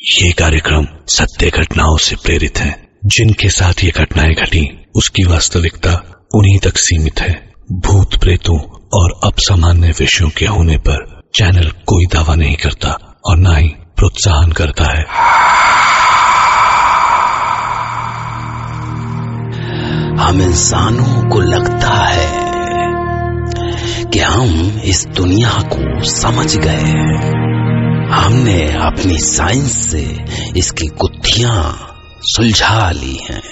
ये कार्यक्रम सत्य घटनाओं से प्रेरित है। जिनके साथ ये घटनाएं घटी उसकी वास्तविकता उन्हीं तक सीमित है। भूत प्रेतों और असामान्य विषयों के होने पर चैनल कोई दावा नहीं करता और न ही प्रोत्साहन करता है। हम इंसानों को लगता है कि हम इस दुनिया को समझ गए हैं। हमने अपनी साइंस से इसकी गुत्थियां सुलझा ली हैं,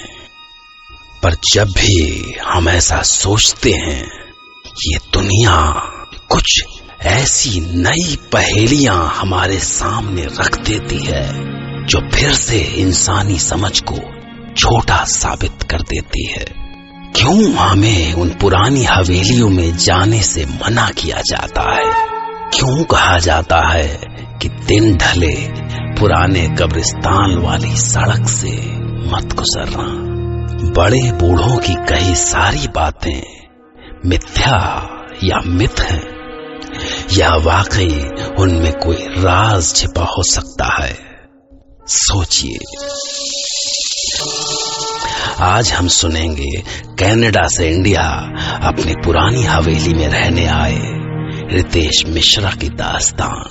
पर जब भी हम ऐसा सोचते हैं, ये दुनिया कुछ ऐसी नई पहेलियां हमारे सामने रख देती है जो फिर से इंसानी समझ को छोटा साबित कर देती है। क्यों हमें उन पुरानी हवेलियों में जाने से मना किया जाता है? क्यों कहा जाता है कि दिन ढले पुराने कब्रिस्तान वाली सड़क से मत गुजरना? बड़े बूढ़ों की कही सारी बातें मिथ्या या मिथ हैं, या वाकई उनमें कोई राज छिपा हो सकता है? सोचिए। आज हम सुनेंगे कनाडा से इंडिया अपनी पुरानी हवेली में रहने आए रितेश मिश्रा की दास्तान।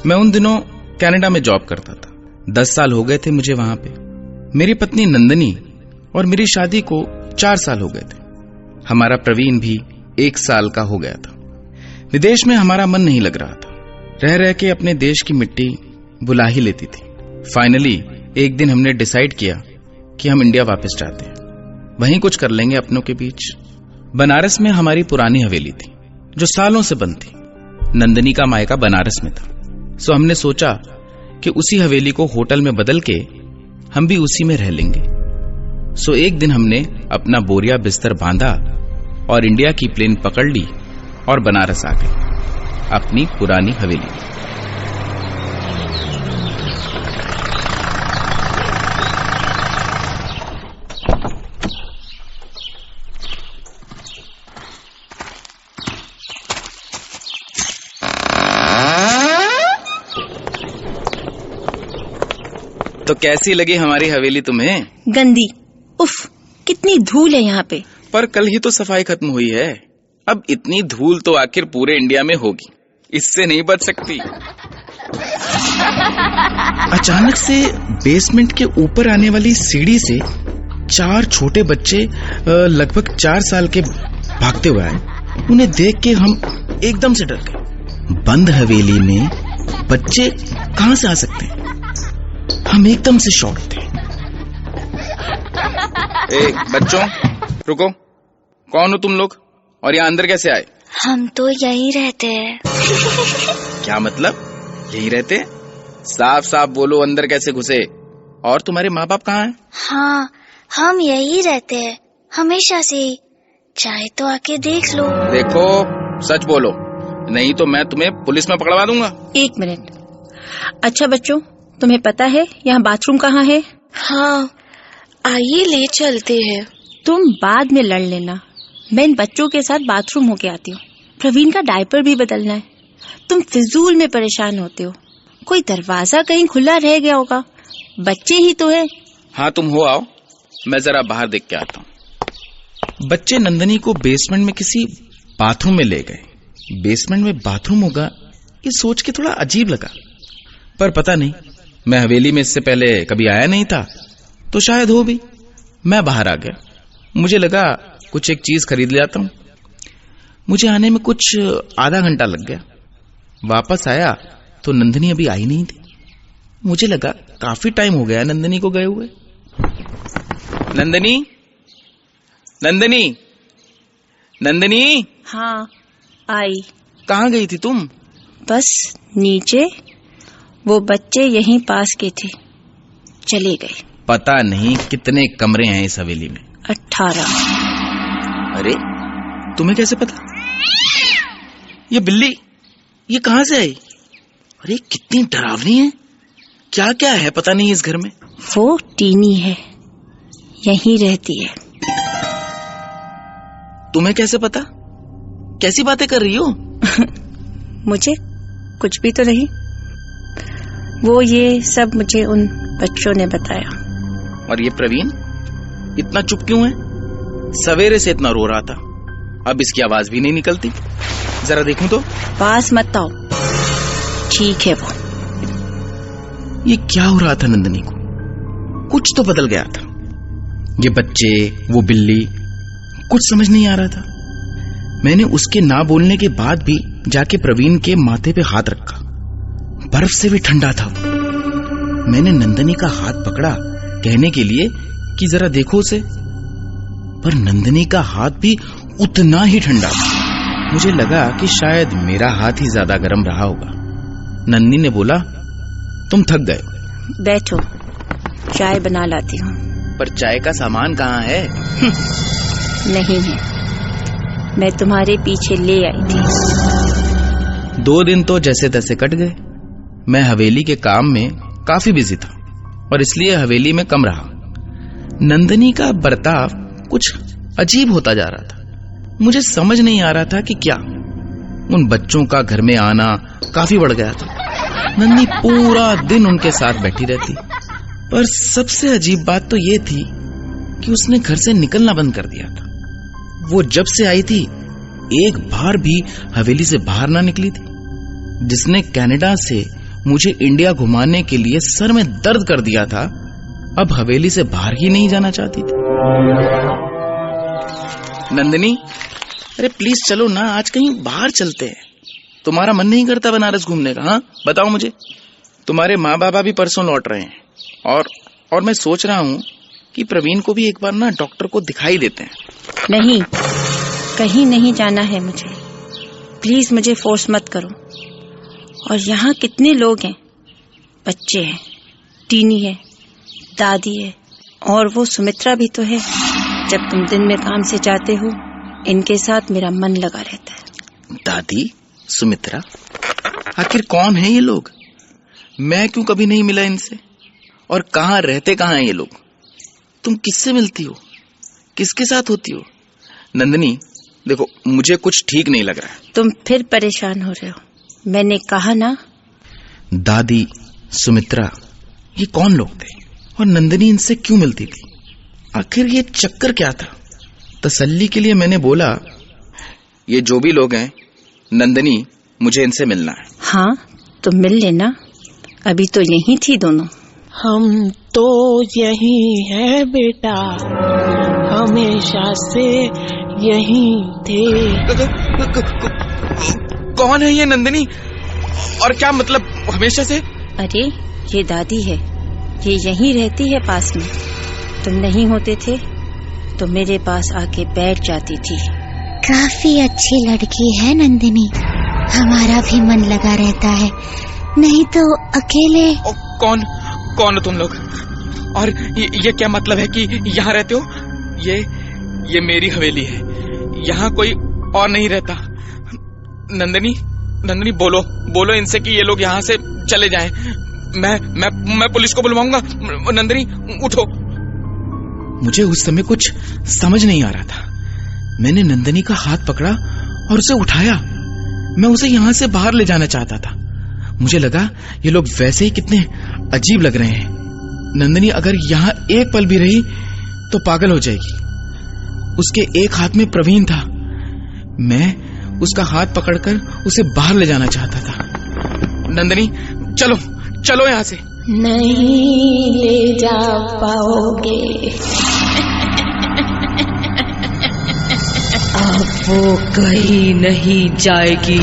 मैं उन दिनों कनाडा में जॉब करता था। 10 साल हो गए थे मुझे वहां पे। मेरी पत्नी नंदनी और मेरी शादी को 4 साल हो गए थे। हमारा प्रवीण भी 1 साल का हो गया था। विदेश में हमारा मन नहीं लग रहा था। रह रह के अपने देश की मिट्टी बुला ही लेती थी। फाइनली एक दिन हमने डिसाइड किया कि हम इंडिया वापस जाते हैं, वहीं कुछ कर लेंगे अपनों के बीच। बनारस में हमारी पुरानी हवेली थी जो सालों से बंद थी। नंदनी का मायका बनारस में था, सो हमने सोचा कि उसी हवेली को होटल में बदल के हम भी उसी में रह लेंगे। सो एक दिन हमने अपना बोरिया बिस्तर बांधा और इंडिया की प्लेन पकड़ ली और बनारस आ गए अपनी पुरानी हवेली। तो कैसी लगी हमारी हवेली तुम्हें? गंदी। उफ, कितनी धूल है यहाँ पे। पर कल ही तो सफाई खत्म हुई है। अब इतनी धूल तो आखिर पूरे इंडिया में होगी, इससे नहीं बच सकती। अचानक से बेसमेंट के ऊपर आने वाली सीढ़ी से 4 छोटे बच्चे लगभग 4 साल के भागते हुए आए। उन्हें देख के हम एकदम से डर गए। बंद हवेली में बच्चे कहां से आ सकते हैं? हम एकदम से शॉक थे। बच्चों रुको, कौन हो तुम लोग और यहाँ अंदर कैसे आए? हम तो यहीं रहते हैं। क्या मतलब यहीं रहते हैं? साफ साफ बोलो, अंदर कैसे घुसे? और तुम्हारे माँ बाप कहाँ हैं? हाँ, हम यहीं रहते हैं हमेशा से ही। चाहे तो आके देख लो। देखो, सच बोलो, नहीं तो मैं तुम्हें पुलिस में पकड़वा दूंगा। 1 मिनट। अच्छा बच्चों, तुम्हें पता है यहाँ बाथरूम कहाँ है? हाँ, आइए ले चलते हैं। तुम बाद में लड़ लेना, मैं इन बच्चों के साथ बाथरूम होके आती हूँ। प्रवीण का डायपर भी बदलना है। तुम फिजूल में परेशान होते हो। कोई दरवाजा कहीं खुला रह गया होगा, बच्चे ही तो है। हाँ तुम हो, आओ, मैं जरा बाहर देख के आता हूँ। बच्चे नंदनी को बेसमेंट में किसी बाथरूम में ले गए। बेसमेंट में बाथरूम होगा ये सोच के थोड़ा अजीब लगा, पर पता नहीं, मैं हवेली में इससे पहले कभी आया नहीं था तो शायद हो भी। मैं बाहर आ गया। मुझे लगा कुछ एक चीज खरीद ले आता हूं। मुझे आने में कुछ आधा घंटा लग गया। वापस आया तो नंदनी अभी आई नहीं थी। मुझे लगा काफी टाइम हो गया नंदनी को गए हुए। नंदनी, नंदनी, नंदनी। हाँ आई। कहाँ गई थी तुम? बस नीचे, वो बच्चे यहीं पास के थे, चले गए। पता नहीं कितने कमरे हैं इस हवेली में। 18। अरे तुम्हें कैसे पता? ये बिल्ली ये कहां से आई? अरे कितनी डरावनी है। क्या क्या है पता नहीं इस घर में। वो टीनी है, यहीं रहती है। तुम्हें कैसे पता? कैसी बातें कर रही हो? मुझे कुछ भी तो नहीं। वो ये सब मुझे उन बच्चों ने बताया। और ये प्रवीण इतना चुप क्यों है? सवेरे से इतना रो रहा था, अब इसकी आवाज भी नहीं निकलती। जरा देखूं तो। पास मत आओ। ठीक है वो। ये क्या हो रहा था नंदिनी को? कुछ तो बदल गया था। ये बच्चे, वो बिल्ली, कुछ समझ नहीं आ रहा था। मैंने उसके ना बोलने के बाद भी जाके प्रवीण के माथे पे हाथ रखा। बर्फ से भी ठंडा था वो। मैंने नंदिनी का हाथ पकड़ा कहने के लिए कि जरा देखो उसे, पर नंदिनी का हाथ भी उतना ही ठंडा था। मुझे लगा कि शायद मेरा हाथ ही ज्यादा गर्म रहा होगा। नंदिनी ने बोला, तुम थक गए, बैठो, चाय बना लाती हूँ। पर चाय का सामान कहाँ है? नहीं है, मैं तुम्हारे पीछे ले आई थी। 2 दिन तो जैसे तैसे कट गए। मैं हवेली के काम में काफी बिजी था और इसलिए हवेली में कम रहा। नंदिनी का बर्ताव कुछ अजीब होता जा रहा था। मुझे समझ नहीं आ रहा था कि क्या। उन बच्चों का घर में आना काफी बढ़ गया था। नंदिनी पूरा दिन उनके साथ बैठी रहती, पर सबसे अजीब बात तो ये थी कि उसने घर से निकलना बंद कर दिया था। वो जब से आई थी एक बार भी हवेली से बाहर ना निकली थी। जिसने कनाडा से मुझे इंडिया घुमाने के लिए सर में दर्द कर दिया था, अब हवेली से बाहर ही नहीं जाना चाहती थी। नंदिनी, अरे प्लीज चलो ना, आज कहीं बाहर चलते हैं। तुम्हारा मन नहीं करता बनारस घूमने का? हाँ बताओ मुझे। तुम्हारे माँ बाबा भी परसों लौट रहे हैं और मैं सोच रहा हूँ कि प्रवीण को भी एक बार ना डॉक्टर को दिखाई देते हैं। नहीं, कहीं नहीं जाना है मुझे। प्लीज मुझे फोर्स मत करो। और यहाँ कितने लोग हैं, बच्चे हैं, टीनी है, दादी है, और वो सुमित्रा भी तो है। जब तुम दिन में काम से जाते हो, इनके साथ मेरा मन लगा रहता है। दादी, सुमित्रा, आखिर कौन है ये लोग? मैं क्यों कभी नहीं मिला इनसे? और कहाँ रहते कहाँ हैं ये लोग? तुम किससे मिलती हो? किसके साथ होती हो? नंदिनी देखो, मुझे कुछ ठीक नहीं लग रहा है। तुम फिर परेशान हो रहे हो। मैंने कहा ना। दादी, सुमित्रा, ये कौन लोग थे और नंदिनी इनसे क्यों मिलती थी? आखिर ये चक्कर क्या था? तसल्ली के लिए मैंने बोला, ये जो भी लोग हैं, नंदिनी, मुझे इनसे मिलना है। हाँ तो मिल लेना, अभी तो यहीं थी दोनों। हम तो यही है बेटा, हमेशा से यही थे। कौन है ये नंदिनी? और क्या मतलब हमेशा से? अरे ये दादी है, ये यहीं रहती है पास में। तुम नहीं होते थे तो मेरे पास आके बैठ जाती थी। काफी अच्छी लड़की है नंदिनी, हमारा भी मन लगा रहता है, नहीं तो अकेले। कौन हो तुम लोग? और ये क्या मतलब है कि यहाँ रहते हो? ये मेरी हवेली है, यहाँ कोई और नहीं रहता। नंदिनी बोलो इनसे कि ये लोग यहाँ से चले जाएं। मैं पुलिस को बुलवाऊंगा। नंदिनी उठो। मुझे उस समय कुछ समझ नहीं आ रहा था। मैंने नंदिनी का हाथ पकड़ा और उसे उठाया। मैं उसे यहाँ से बाहर ले जाना चाहता था। मुझे लगा ये लोग वैसे ही कितने अजीब लग रहे हैं। नंदिनी अगर यहाँ एक पल भी रही तो पागल हो जाएगी। उसके एक हाथ में प्रवीण था। मैं उसका हाथ पकड़कर उसे बाहर ले जाना चाहता था। नंदिनी चलो यहाँ से। नहीं ले जा पाओगे। अब वो कहीं नहीं जाएगी।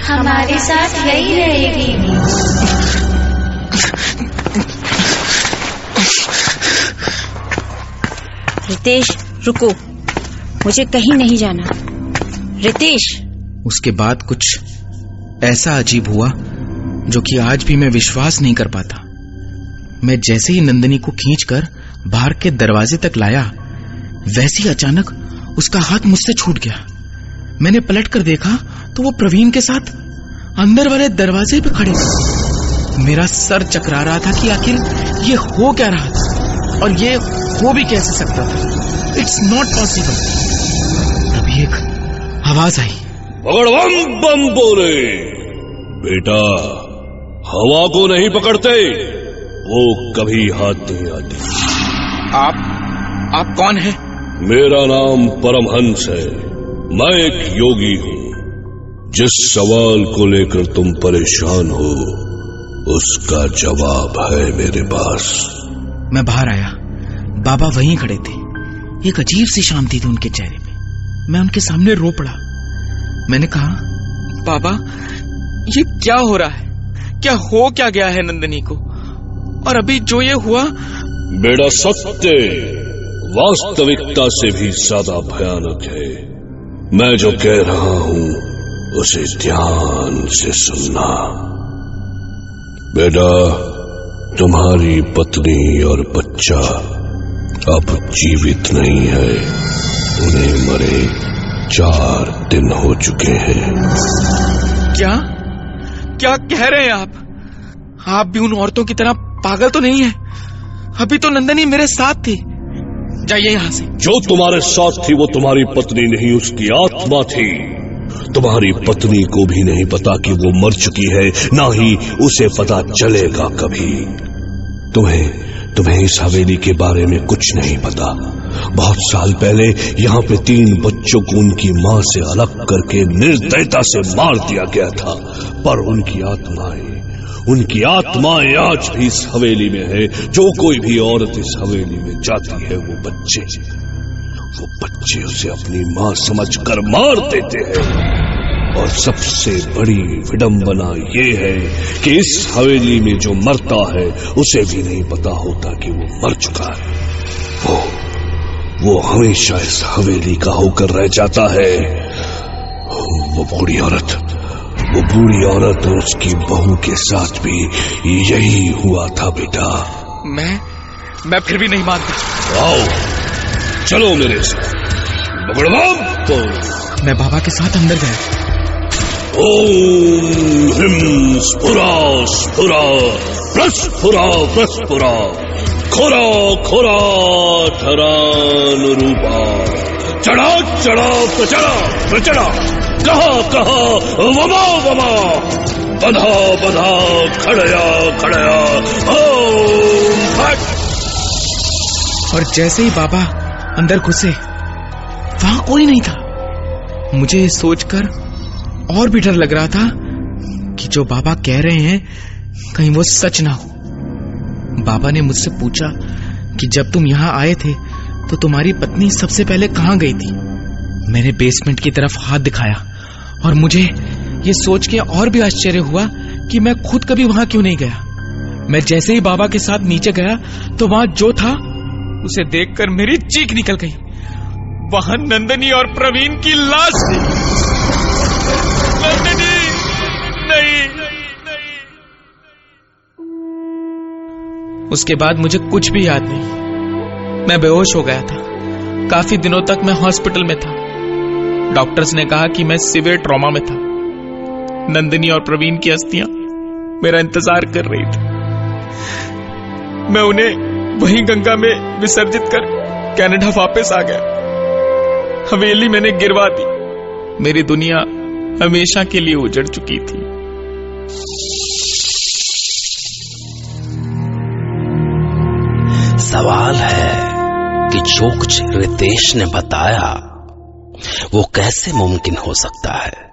हमारे साथ यही रहेगी। रितेश रुको, मुझे कहीं नहीं जाना। रितेश। उसके बाद कुछ ऐसा अजीब हुआ जो कि आज भी मैं विश्वास नहीं कर पाता। मैं जैसे ही नंदिनी को खींचकर बाहर के दरवाजे तक लाया, वैसे ही अचानक उसका हाथ मुझसे छूट गया। मैंने पलटकर देखा तो वो प्रवीण के साथ अंदर वाले दरवाजे पे खड़े थे। मेरा सर चकरा रहा था कि आखिर ये हो क्या रहा था और ये हो भी कैसे सकता था। It's not possible. तभी एक आवाज आई, भगवान बम बोले, बेटा, हवा को नहीं पकड़ते, वो कभी हाथ नहीं आती। आप कौन हैं? मेरा नाम परमहंस है। मैं एक योगी हूँ। जिस सवाल को लेकर तुम परेशान हो, उसका जवाब है मेरे पास। मैं बाहर आया, बाबा वहीं खड़े थे। एक अजीब सी शांति थी उनके चेहरे पे। मैं उनके सामने रो पड़ा। मैंने कहा, बाबा, ये क्या हो रहा है? क्या गया है नंदिनी को? और अभी जो ये हुआ। बेटा, सत्य वास्तविकता से भी ज्यादा भयानक है। मैं जो कह रहा हूं उसे ध्यान से सुनना। बेटा, तुम्हारी पत्नी और बच्चा अब जीवित नहीं है। उन्हें मरे 4 दिन हो चुके हैं। क्या कह रहे हैं आप? आप भी उन औरतों की तरह पागल तो नहीं है? अभी तो नंदिनी मेरे साथ थी। जाइए यहां से। जो तुम्हारे साथ थी वो तुम्हारी पत्नी नहीं, उसकी आत्मा थी। तुम्हारी पत्नी को भी नहीं पता कि वो मर चुकी है, ना ही उसे पता चलेगा कभी। तुम्हें इस हवेली के बारे में कुछ नहीं पता। बहुत साल पहले यहाँ पे 3 बच्चों को उनकी माँ से अलग करके निर्दयता से मार दिया गया था। पर उनकी आत्माएं आज भी इस हवेली में है। जो कोई भी औरत इस हवेली में जाती है, वो बच्चे उसे अपनी माँ समझकर मार देते हैं। और सबसे बड़ी विडंबना ये है कि इस हवेली में जो मरता है उसे भी नहीं पता होता कि वो मर चुका है। वो हमेशा इस हवेली का होकर रह जाता है। वो बूढ़ी औरत और उसकी बहू के साथ भी यही हुआ था बेटा। मैं फिर भी नहीं मानता। आओ, चलो मेरे साथ। तो मैं बाबा के साथ अंदर गया। ओम ह्रीं स्फुरा स्फुरा प्रस्फुरा प्रस्फुरा खोरा खोरा धरानुरूपा चढ़ा चढ़ा प्रचड़ा प्रचड़ा कहा वमा वमा बधा बधा खड़या खड़या ओम फट। और जैसे ही बाबा अंदर घुसे, वहां कोई नहीं था। मुझे सोचकर और भी डर लग रहा था कि जो बाबा कह रहे हैं कहीं वो सच ना हो। बाबा ने मुझसे पूछा कि जब तुम यहाँ आए थे तो तुम्हारी पत्नी सबसे पहले कहाँ गई थी? मैंने बेसमेंट की तरफ हाथ दिखाया और मुझे ये सोच के और भी आश्चर्य हुआ कि मैं खुद कभी वहां क्यों नहीं गया। मैं जैसे ही बाबा के साथ नीचे गया तो वहां जो था उसे देखकर मेरी चीख निकल गई। वहां नंदिनी और प्रवीण की लाश थी। नंदिनी नहीं। उसके बाद मुझे कुछ भी याद नहीं। मैं बेहोश हो गया था। काफी दिनों तक मैं हॉस्पिटल में था। डॉक्टर्स ने कहा कि मैं सीवियर ट्रॉमा में था। नंदिनी और प्रवीण की अस्थियां मेरा इंतजार कर रही थी। मैं उन्हें वहीं गंगा में विसर्जित कर कनाडा वापस आ गया। हवेली मैंने गिरवा दी। मेरी दुनिया हमेशा के लिए उजड़ चुकी थी। सवाल है कि जो कुछ रितेश ने बताया वो कैसे मुमकिन हो सकता है।